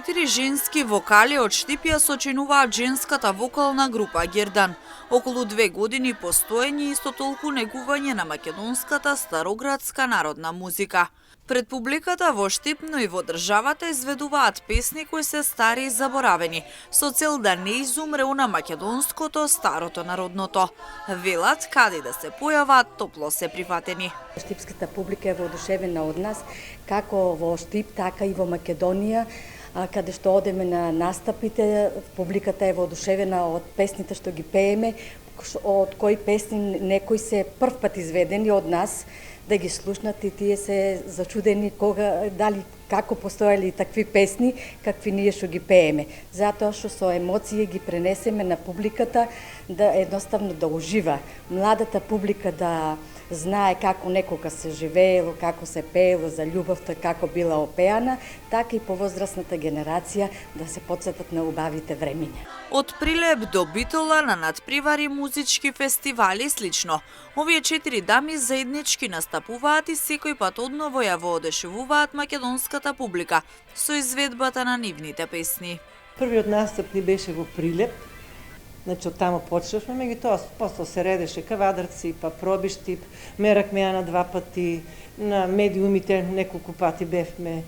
4 женски вокали од Штип ја сочинуваат женската вокална група Гердан. Околу 2 години постоење и исто толку негување на македонската староградска народна музика. Пред публиката во Штип, но и во државата изведуваат песни кои се стари и заборавени, со цел да не изумре на македонското, старото народното. Велат, каде да се појават, топло се прифатени. Штипската публика е воодушевена од нас, како во Штип, така и во Македонија, каде што одеме на настапите, публиката е воодушевена од песните што ги пееме, од кои песни некои се прв пат изведени од нас, да ги слушнат и тие се зачудени дали како постоеле такви песни, какви ние што ги пееме. Затоа што со емоција ги пренесеме на публиката да едноставно да ужива. Младата публика да знае како некога се живеело, како се пеело за љубовта, како била опеана, така и повозрасната генерација да се потсетат на убавите времиња. Од Прилеп до Битола на надпревари, музички фестивали и слично. Овие 4 дами заеднички настапуваат и секој пат одново ја воодушевуваат македонската публика со изведбата на нивните песни. Првиот настап ни беше во Прилеп. Значи, од тамо почнавме, меѓутоа после се редеше Кавадарци, па Пробиштип, меракме ја на 2 пати, на медиумите неколку пати бевме.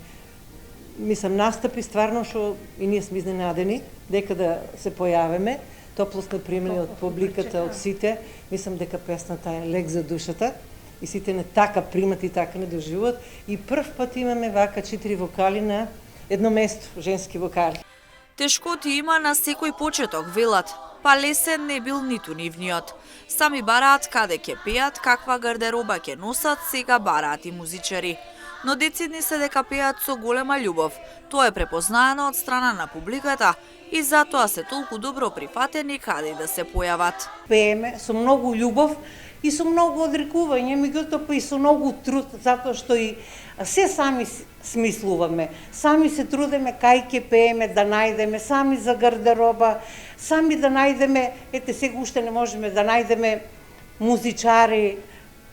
Мислам, настапи стварно што и ние сме изненадени дека да се појавиме. Топло сме примени од публиката, од сите. Мислам дека песната е лек за душата и сите не така примат и така не доживуват. И прв пат имаме вака 4 вокали на едно место, женски вокали. Тешкоти има на секој почеток, велат, па лесен не бил ниту нивниот. Сами бараат каде ќе пеат, каква гардероба ќе носат, сега бараат и музичари. Но децидни се дека пеат со голема љубов. Тоа е препознаено од страна на публиката и затоа се толку добро прифатени каде да се појават. Пееме со многу љубов и со многу одрекување, меѓутоа па и со многу труд, затоа што и се сами смислуваме, сами се трудеме кај ќе пееме, да најдеме, сами за гардероба, сами да најдеме, ете сега уште не можеме да најдеме музичари,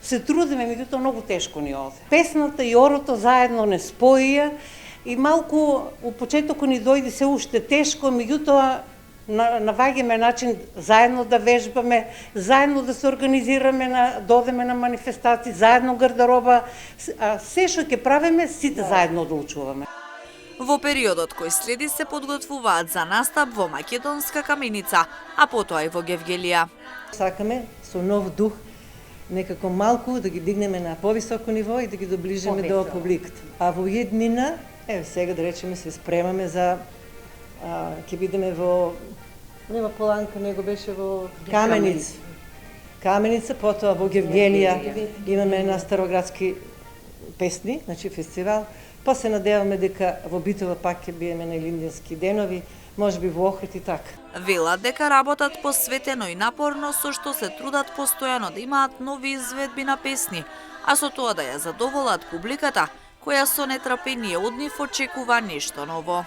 се трудиме, меѓутоа многу тешко ни оде. Песната и орото заедно не споија и малку у почетокот ни дојде се уште тешко, меѓутоа наваѓаме начин заедно да вежбаме, заедно да се организираме, да одеме на манифестации, заедно гардероба, се што ќе правиме, сите заедно да учуваме. Во периодот кој следи се подготвуваат за настап во Македонска Каменица, а потоа и во Гевгелија. Сакаме со нов дух некако малку да ги дигнеме на повисоко ниво и да ги доближиме до публиката. А во иднина, сега да речеме се спремаме за ќе бидеме во не во Поланка, него беше во Каменица. Каменица, потоа во Гевгелија имаме на староградски песни, значи фестивал. Па се надеваме дека во Битола пак ќе биеме на Илинденски денови, можеби во Охрид и така. Велат дека работат посветено и напорно, со што се трудат постојано да имаат нови изведби на песни, а со тоа да ја задоволат публиката, која со нетрпение од нив очекува нешто ново.